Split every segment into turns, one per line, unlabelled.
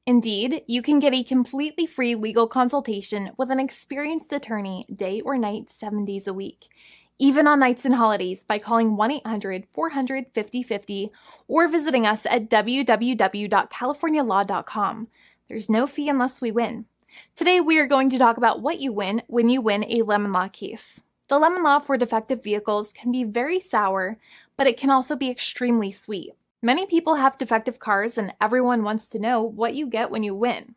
Indeed, you can get a completely free legal consultation with an experienced attorney day or night, 7 days a week, even on nights and holidays by calling 1-800-400-5050 or visiting us at www.californialaw.com. There's no fee unless we win. Today, we are going to talk about what you win when you win a lemon law case. The lemon law for defective vehicles can be very sour, but it can also be extremely sweet. Many people have defective cars, and everyone wants to know what you get when you win.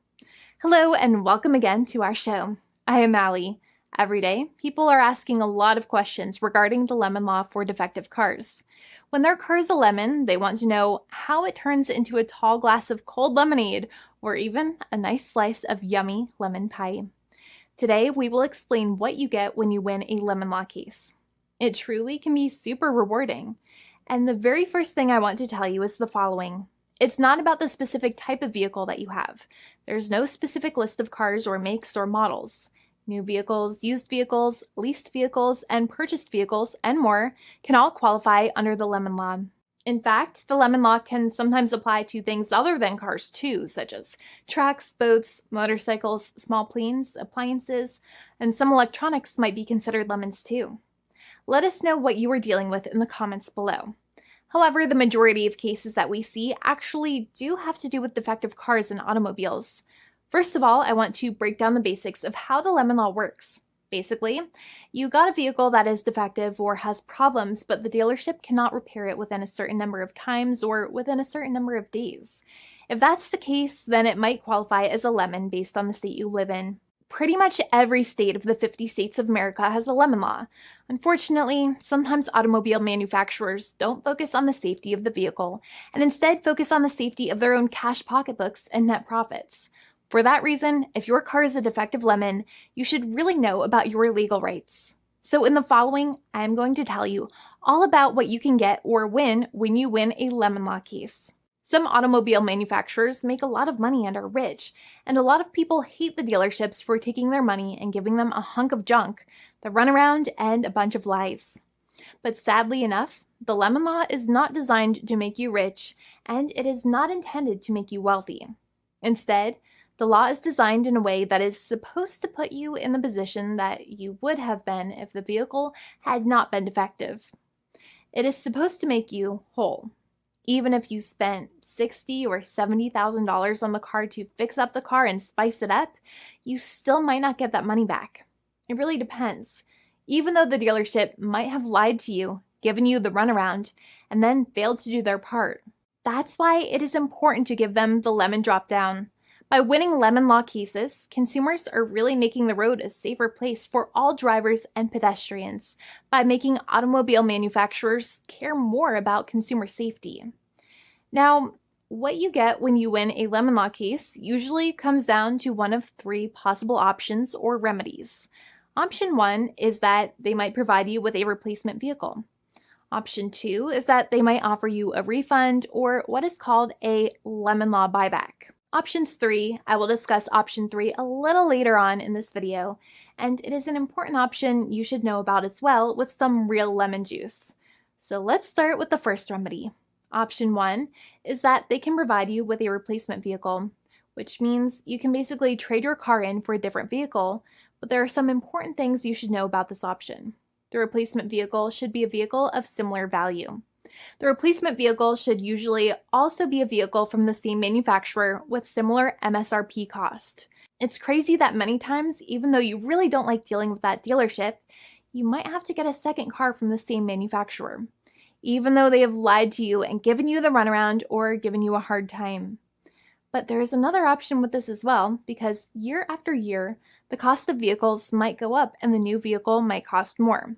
Hello, and welcome again to our show. I am Allie. Every day, people are asking a lot of questions regarding the lemon law for defective cars. When their car is a lemon, they want to know how it turns into a tall glass of cold lemonade, or even a nice slice of yummy lemon pie. Today, we will explain what you get when you win a lemon law case. It truly can be super rewarding. And the very first thing I want to tell you is the following. It's not about the specific type of vehicle that you have. There's no specific list of cars or makes or models. New vehicles, used vehicles, leased vehicles, and purchased vehicles, and more can all qualify under the lemon law. In fact, the lemon law can sometimes apply to things other than cars too, such as trucks, boats, motorcycles, small planes, appliances, and some electronics might be considered lemons too. Let us know what you are dealing with in the comments below. However, the majority of cases that we see actually do have to do with defective cars and automobiles. First of all, I want to break down the basics of how the lemon law works. Basically, you got a vehicle that is defective or has problems, but the dealership cannot repair it within a certain number of times or within a certain number of days. If that's the case, then it might qualify as a lemon based on the state you live in. Pretty much every state of the 50 states of America has a lemon law. Unfortunately, sometimes automobile manufacturers don't focus on the safety of the vehicle and instead focus on the safety of their own cash pocketbooks and net profits. For that reason, if your car is a defective lemon, you should really know about your legal rights. So in the following, I'm going to tell you all about what you can get or win when you win a lemon law case. Some automobile manufacturers make a lot of money and are rich, and a lot of people hate the dealerships for taking their money and giving them a hunk of junk, the runaround, and a bunch of lies. But sadly enough, the lemon law is not designed to make you rich, and it is not intended to make you wealthy. Instead, the law is designed in a way that is supposed to put you in the position that you would have been if the vehicle had not been defective. It is supposed to make you whole. Even if you spent $60,000 or $70,000 on the car to fix up the car and spice it up, you still might not get that money back. It really depends. Even though the dealership might have lied to you, given you the runaround, and then failed to do their part. That's why it is important to give them the lemon drop down. By winning lemon law cases, consumers are really making the road a safer place for all drivers and pedestrians by making automobile manufacturers care more about consumer safety. Now, what you get when you win a lemon law case usually comes down to one of three possible options or remedies. Option 1 is that they might provide you with a replacement vehicle. Option 2 is that they might offer you a refund or what is called a lemon law buyback. Options 3, I will discuss option 3 a little later on in this video, and it is an important option you should know about as well with some real lemon juice. So let's start with the first remedy. Option 1 is that they can provide you with a replacement vehicle, which means you can basically trade your car in for a different vehicle, but there are some important things you should know about this option. The replacement vehicle should be a vehicle of similar value. The replacement vehicle should usually also be a vehicle from the same manufacturer with similar MSRP cost. It's crazy that many times, even though you really don't like dealing with that dealership, you might have to get a second car from the same manufacturer, even though they have lied to you and given you the runaround or given you a hard time. But there is another option with this as well, because year after year, the cost of vehicles might go up and the new vehicle might cost more.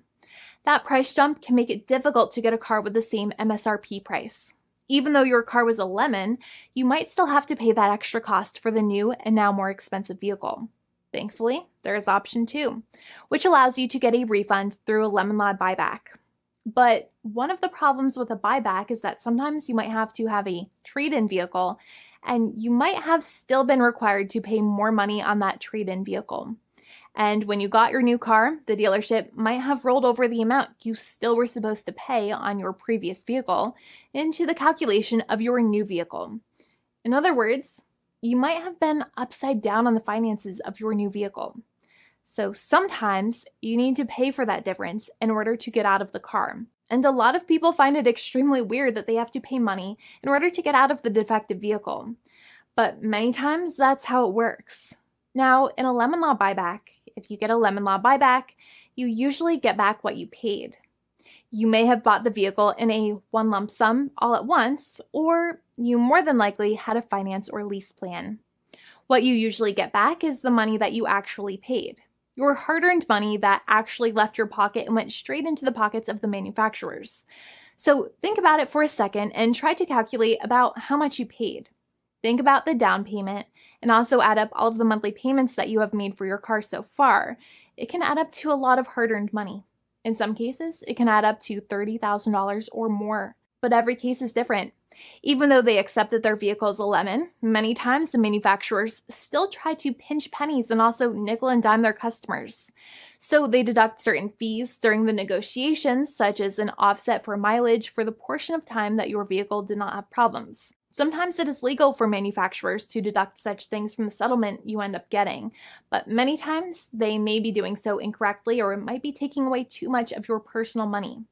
That price jump can make it difficult to get a car with the same MSRP price. Even though your car was a lemon, you might still have to pay that extra cost for the new and now more expensive vehicle. Thankfully, there is option 2, which allows you to get a refund through a lemon law buyback. But one of the problems with a buyback is that sometimes you might have to have a trade-in vehicle, and you might have still been required to pay more money on that trade-in vehicle. And when you got your new car, the dealership might have rolled over the amount you still were supposed to pay on your previous vehicle into the calculation of your new vehicle. In other words, you might have been upside down on the finances of your new vehicle. So sometimes you need to pay for that difference in order to get out of the car. And a lot of people find it extremely weird that they have to pay money in order to get out of the defective vehicle. But many times that's how it works. Now, in a lemon law buyback, if you get a lemon law buyback, you usually get back what you paid. You may have bought the vehicle in a one lump sum all at once, or you more than likely had a finance or lease plan. What you usually get back is the money that you actually paid. Your hard-earned money that actually left your pocket and went straight into the pockets of the manufacturers. So think about it for a second and try to calculate about how much you paid. Think about the down payment and also add up all of the monthly payments that you have made for your car so far. It can add up to a lot of hard-earned money. In some cases, it can add up to $30,000 or more, but every case is different. Even though they accept that their vehicle is a lemon, many times the manufacturers still try to pinch pennies and also nickel and dime their customers. So they deduct certain fees during the negotiations, such as an offset for mileage for the portion of time that your vehicle did not have problems. Sometimes it is legal for manufacturers to deduct such things from the settlement you end up getting, but many times they may be doing so incorrectly or it might be taking away too much of your personal money.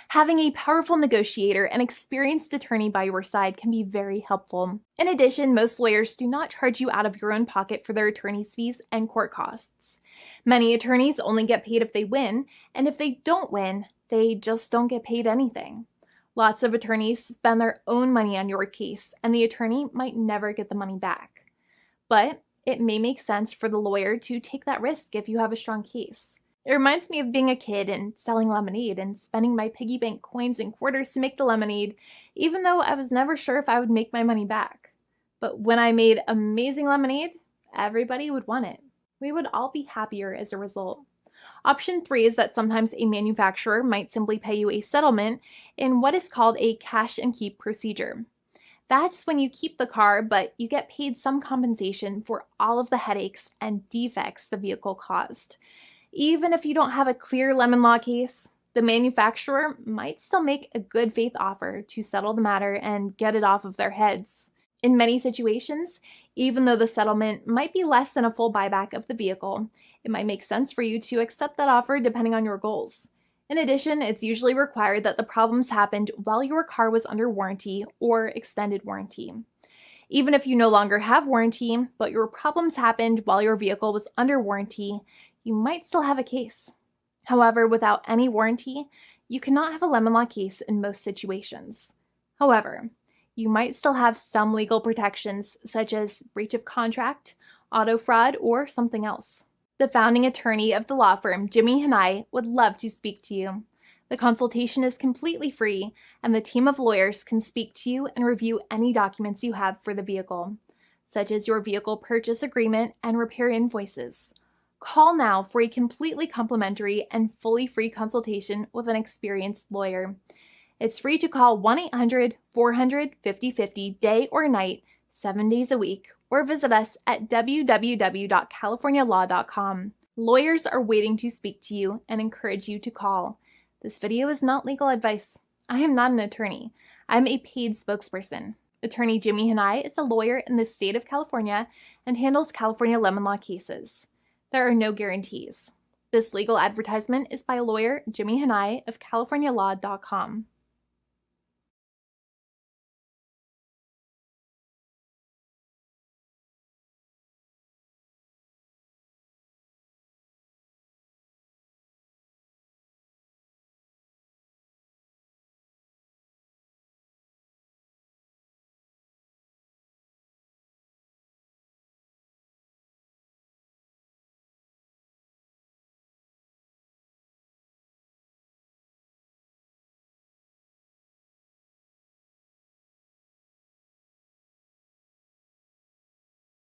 Having a powerful negotiator and experienced attorney by your side can be very helpful. In addition, most lawyers do not charge you out of your own pocket for their attorney's fees and court costs. Many attorneys only get paid if they win, and if they don't win, they just don't get paid anything. Lots of attorneys spend their own money on your case, and the attorney might never get the money back. But it may make sense for the lawyer to take that risk if you have a strong case. It reminds me of being a kid and selling lemonade and spending my piggy bank coins and quarters to make the lemonade, even though I was never sure if I would make my money back. But when I made amazing lemonade, everybody would want it. We would all be happier as a result. Option 3 is that sometimes a manufacturer might simply pay you a settlement in what is called a cash and keep procedure. That's when you keep the car, but you get paid some compensation for all of the headaches and defects the vehicle caused. Even if you don't have a clear lemon law case, the manufacturer might still make a good faith offer to settle the matter and get it off of their heads. In many situations, even though the settlement might be less than a full buyback of the vehicle, it might make sense for you to accept that offer depending on your goals. In addition, it's usually required that the problems happened while your car was under warranty or extended warranty. Even if you no longer have warranty, but your problems happened while your vehicle was under warranty, you might still have a case. However, without any warranty, you cannot have a lemon law case in most situations. However, you might still have some legal protections such as breach of contract, auto fraud, or something else. The founding attorney of the law firm, Jimmy and I, would love to speak to you. The consultation is completely free, and the team of lawyers can speak to you and review any documents you have for the vehicle, such as your vehicle purchase agreement and repair invoices. Call now for a completely complimentary and fully free consultation with an experienced lawyer. It's free to call 1-800-400-5050 day or night, 7 days a week, or visit us at www.californialaw.com. Lawyers are waiting to speak to you and encourage you to call. This video is not legal advice. I am not an attorney. I'm a paid spokesperson. Attorney Jimmy Hanai is a lawyer in the state of California and handles California lemon law cases. There are no guarantees. This legal advertisement is by lawyer Jimmy Hanai of CaliforniaLaw.com.